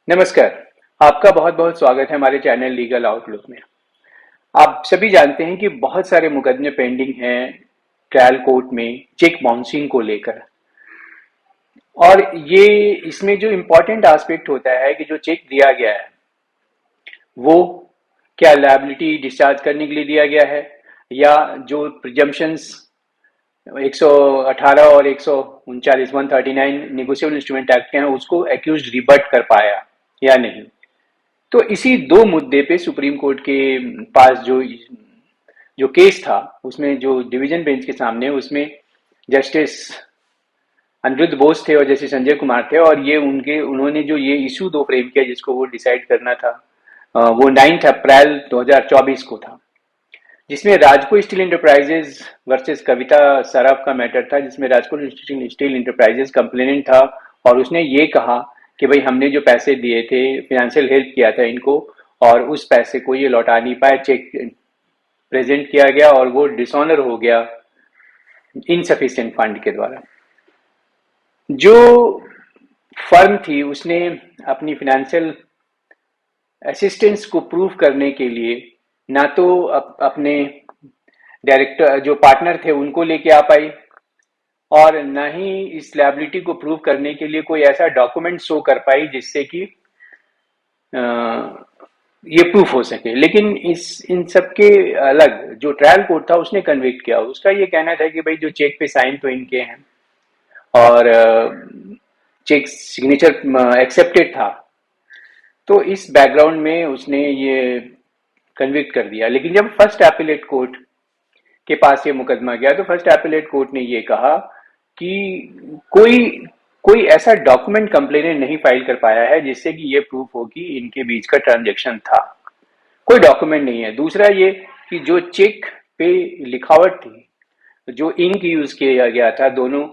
नमस्कार। आपका बहुत बहुत स्वागत है हमारे चैनल लीगल आउटलुक में। आप सभी जानते हैं कि बहुत सारे मुकदमे पेंडिंग हैं ट्रायल कोर्ट में चेक बाउंसिंग को लेकर। और ये इसमें जो इम्पोर्टेंट एस्पेक्ट होता है कि जो चेक दिया गया है वो क्या लायबिलिटी डिस्चार्ज करने के लिए दिया गया है या जो प्रिजम्पशंस 118 और 139 139 नेगोशिएबल इंस्ट्रूमेंट एक्ट के हैं उसको एक्यूज रिबट कर पाया या नहीं। तो इसी दो मुद्दे पे सुप्रीम कोर्ट के पास जो जो केस था उसमें जो डिवीजन बेंच के सामने उसमें जस्टिस अनिरुद्ध बोस थे और जस्टिस संजय कुमार थे और ये उन्होंने जो ये इशू दो फ्रेम किया जिसको वो डिसाइड करना था वो 9 अप्रैल 2024 को था, जिसमें राजको स्टील इंटरप्राइजेज वर्सेस कविता सराफ का मैटर था, जिसमें राजको स्टील इंटरप्राइजेज कंप्लेनेंट था और उसने ये कहा कि भाई हमने जो पैसे दिए थे फाइनेंशियल हेल्प किया था इनको और उस पैसे को ये लौटा नहीं पाए, चेक प्रेजेंट किया गया और वो डिसऑनर हो गया इनसफिशिएंट फंड के द्वारा। जो फर्म थी उसने अपनी फाइनेंशियल असिस्टेंस को प्रूव करने के लिए ना तो अपने डायरेक्टर जो पार्टनर थे उनको लेके आ पाई और ना ही इस लायबिलिटी को प्रूव करने के लिए कोई ऐसा डॉक्यूमेंट शो कर पाई जिससे कि ये प्रूफ हो सके। लेकिन इन सब के अलग जो ट्रायल कोर्ट था उसने कन्विक्ट किया। उसका ये कहना था कि भाई जो चेक पे साइन तो इनके हैं और चेक सिग्नेचर एक्सेप्टेड था, तो इस बैकग्राउंड में उसने ये कन्विक्ट कर दिया। लेकिन जब फर्स्ट एपिलेट कोर्ट के पास ये मुकदमा गया तो फर्स्ट एपिलेट कोर्ट ने ये कहा कि कोई कोई ऐसा डॉक्यूमेंट कंप्लेनेंट नहीं फाइल कर पाया है जिससे कि ये प्रूफ हो कि इनके बीच का ट्रांजैक्शन था। कोई डॉक्यूमेंट नहीं है। दूसरा ये कि जो चेक पे लिखावट थी, जो इंक यूज किया गया था, दोनों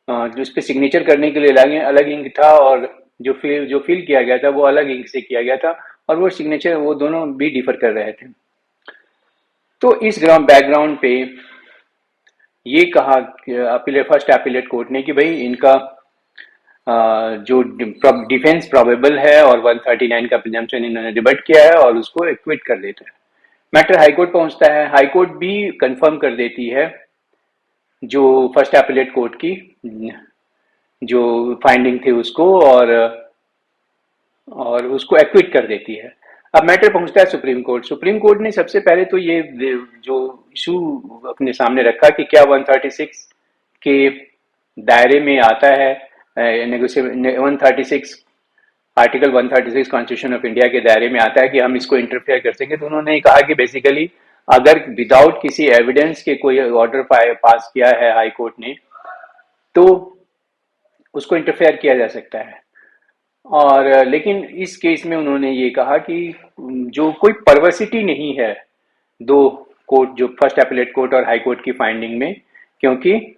जो उस पे सिग्नेचर करने के लिए अलग इंक था और जो फिल किया गया था वो अलग इंक से किया गया था और वो सिग्नेचर वो दोनों भी डिफर कर रहे थे। तो इस बैकग्राउंड पे ये कहा फर्स्ट एपिलेट कोर्ट ने कि भाई इनका जो डिफेंस प्रोबेबल है और 139 का प्रिजम्पशन इन्होंने रिबट किया है और उसको एक्विट कर देता है। मैटर हाईकोर्ट पहुंचता है, हाईकोर्ट भी कंफर्म कर देती है जो फर्स्ट एपिलेट कोर्ट की जो फाइंडिंग थी उसको और उसको एक्विट कर देती है। अब मैटर पहुंचता है सुप्रीम कोर्ट। सुप्रीम कोर्ट ने सबसे पहले तो ये जो इशू अपने सामने रखा कि क्या 136 के दायरे में आता है 136 आर्टिकल 136 कॉन्स्टिट्यूशन ऑफ इंडिया के दायरे में आता है कि हम इसको इंटरफेयर कर सकें। तो उन्होंने कहा कि बेसिकली अगर विदाउट किसी एविडेंस के कोई ऑर्डर पास किया है हाई कोर्ट ने तो उसको इंटरफेयर किया जा सकता है। और लेकिन इस केस में उन्होंने ये कहा कि जो कोई परवर्सिटी नहीं है दो कोर्ट, जो फर्स्ट एपिलेट कोर्ट और हाई कोर्ट की फाइंडिंग में, क्योंकि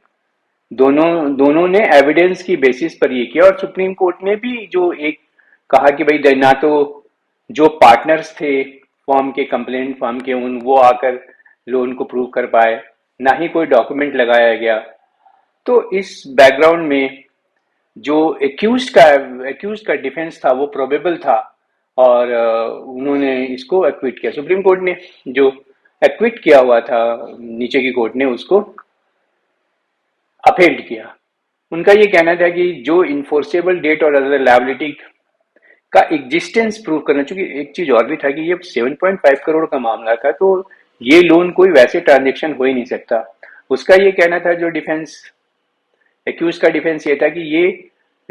दोनों ने एविडेंस की बेसिस पर ये किया। और सुप्रीम कोर्ट ने भी जो एक कहा कि भाई ना तो जो पार्टनर्स थे फॉर्म के, कंप्लेंट फॉर्म के, वो आकर लोन को प्रूव कर पाए, ना ही कोई डॉक्यूमेंट लगाया गया। तो इस बैकग्राउंड में जो एक्यूज का डिफेंस था वो प्रोबेबल था और उन्होंने इसको एक्विट किया। सुप्रीम कोर्ट ने जो एक्विट किया हुआ था नीचे की कोर्ट ने उसको अपहेल्ड किया। उनका ये कहना था कि जो इन्फोर्सेबल डेट और अदर लायबिलिटी का एग्जिस्टेंस प्रूव करना, चूंकि एक चीज और भी था कि ये 7.5 करोड़ का मामला था तो ये लोन कोई वैसे ट्रांजेक्शन हो ही नहीं सकता। उसका ये कहना था, जो डिफेंस एक्यूज का डिफेंस ये था कि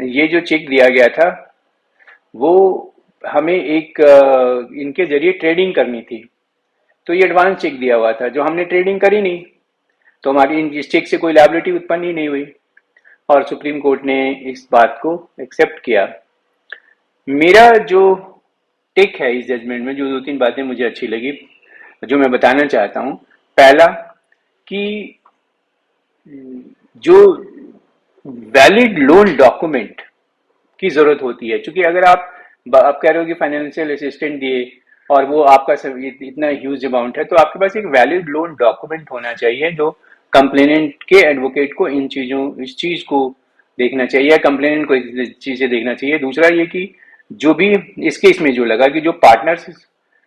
ये जो चेक दिया गया था वो हमें एक इनके जरिए ट्रेडिंग करनी थी, तो ये एडवांस चेक दिया हुआ था जो हमने ट्रेडिंग करी नहीं, तो हमारी इस चेक से कोई लायबिलिटी उत्पन्न ही नहीं हुई और सुप्रीम कोर्ट ने इस बात को एक्सेप्ट किया। मेरा जो टेक है इस जजमेंट में, जो दो तीन बातें मुझे अच्छी लगी जो मैं बताना चाहता हूं। पहला कि जो वैलिड लोन डॉक्यूमेंट की जरूरत होती है, क्योंकि अगर आप कह रहे हो कि फाइनेंशियल असिस्टेंट दिए और वो आपका इतना ह्यूज अमाउंट है, तो आपके पास एक वैलिड लोन डॉक्यूमेंट होना चाहिए जो कंप्लेनेंट के एडवोकेट को इस चीज को देखना चाहिए, कंप्लेनेंट को इस चीज से देखना चाहिए। दूसरा ये कि जो भी इस केस में जो लगा कि जो पार्टनर्स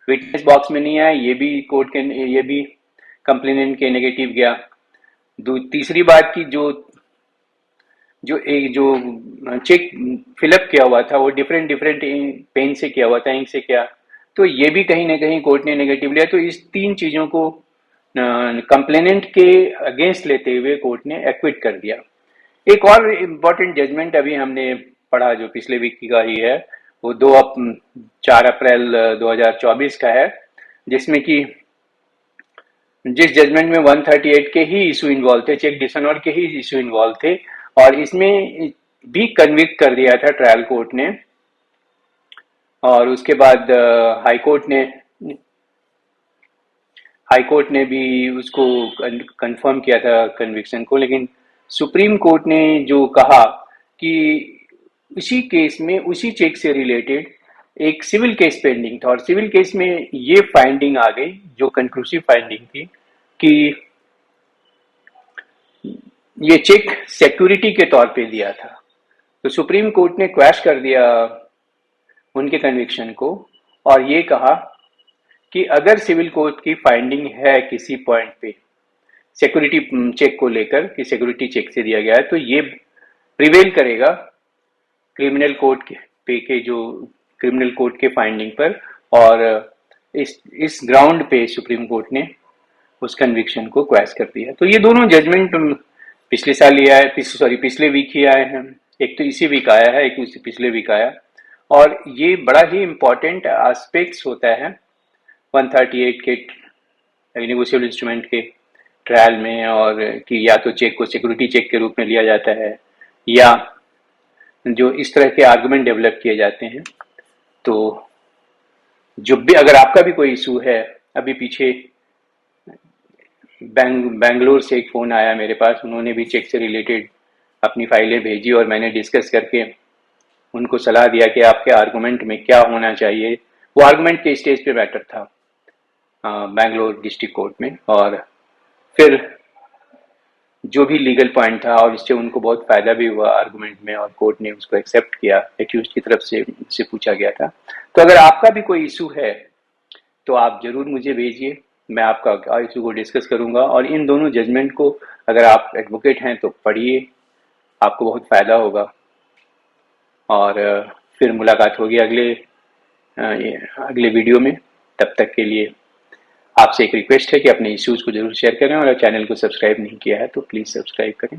विटनेस बॉक्स में नहीं आए, ये भी कंप्लेनेंट के नेगेटिव गया। तीसरी बात की जो चेक फिलअप किया हुआ था वो डिफरेंट डिफरेंट पेन से किया हुआ था, इंक से किया, तो ये भी कहीं ना कहीं कोर्ट ने नेगेटिव लिया। तो इस तीन चीजों को कंप्लेनेंट के अगेंस्ट लेते हुए कोर्ट ने एक्विट कर दिया। एक और इम्पोर्टेंट जजमेंट अभी हमने पढ़ा जो पिछले वीक का ही है, वो 4 अप्रैल 2024 का है, जिसमें कि जिस जजमेंट में 138 के ही इशू इन्वॉल्व थे, चेक डिसऑनर के ही इशू इन्वॉल्व थे, और इसमें भी कन्विक्ट कर दिया था ट्रायल कोर्ट ने। और उसके बाद हाई कोर्ट ने भी उसको कंफर्म किया था कन्विक्शन को। लेकिन सुप्रीम कोर्ट ने जो कहा कि उसी केस में उसी चेक से रिलेटेड एक सिविल केस पेंडिंग था, और सिविल केस में ये फाइंडिंग आ गई, जो कंक्लूसिव फाइंडिंग थी, कि ये चेक सिक्योरिटी के तौर पे दिया था। तो सुप्रीम कोर्ट ने क्वैश कर दिया उनके कन्विक्शन को, और ये कहा कि अगर सिविल कोर्ट की फाइंडिंग है किसी पॉइंट पे सिक्योरिटी चेक को लेकर कि सिक्योरिटी चेक से दिया गया है, तो ये प्रिवेल करेगा क्रिमिनल कोर्ट के जो क्रिमिनल कोर्ट के फाइंडिंग पर। और इस ग्राउंड पे सुप्रीम कोर्ट ने उस कन्विक्शन को क्वैश कर दिया। तो ये दोनों जजमेंट पिछले साल ही आए, पिछले वीक ही आए हैं। एक तो इसी वीक आया है, एक पिछले वीक आया, और ये बड़ा ही इम्पोर्टेंट एस्पेक्ट्स होता है 138 के रिनेगोशिएबल इंस्ट्रूमेंट के ट्रायल में, और कि या तो चेक को सिक्योरिटी चेक के रूप में लिया जाता है, या जो इस तरह के आर्गुमेंट डेवलप किए जाते हैं। तो जो भी अगर आपका भी कोई इशू है, अभी पीछे बैंगलोर से एक फोन आया मेरे पास, उन्होंने भी चेक से रिलेटेड अपनी फाइलें भेजी, और मैंने डिस्कस करके उनको सलाह दिया कि आपके आर्गुमेंट में क्या होना चाहिए। वो आर्गुमेंट के स्टेज पे मैटर था बैंगलोर डिस्ट्रिक्ट कोर्ट में, और फिर जो भी लीगल पॉइंट था, और इससे उनको बहुत फायदा भी हुआ आर्गुमेंट में, और कोर्ट ने उसको एक्सेप्ट किया, एक्यूज की तरफ से पूछा गया था। तो अगर आपका भी कोई इशू है तो आप जरूर मुझे भेजिए, मैं आपका इशू को डिस्कस करूंगा। और इन दोनों जजमेंट को अगर आप एडवोकेट हैं तो पढ़िए, आपको बहुत फायदा होगा। और फिर मुलाकात होगी अगले वीडियो में। तब तक के लिए आपसे एक रिक्वेस्ट है कि अपने इश्यूज को जरूर शेयर करें, और चैनल को सब्सक्राइब नहीं किया है तो प्लीज़ सब्सक्राइब करें।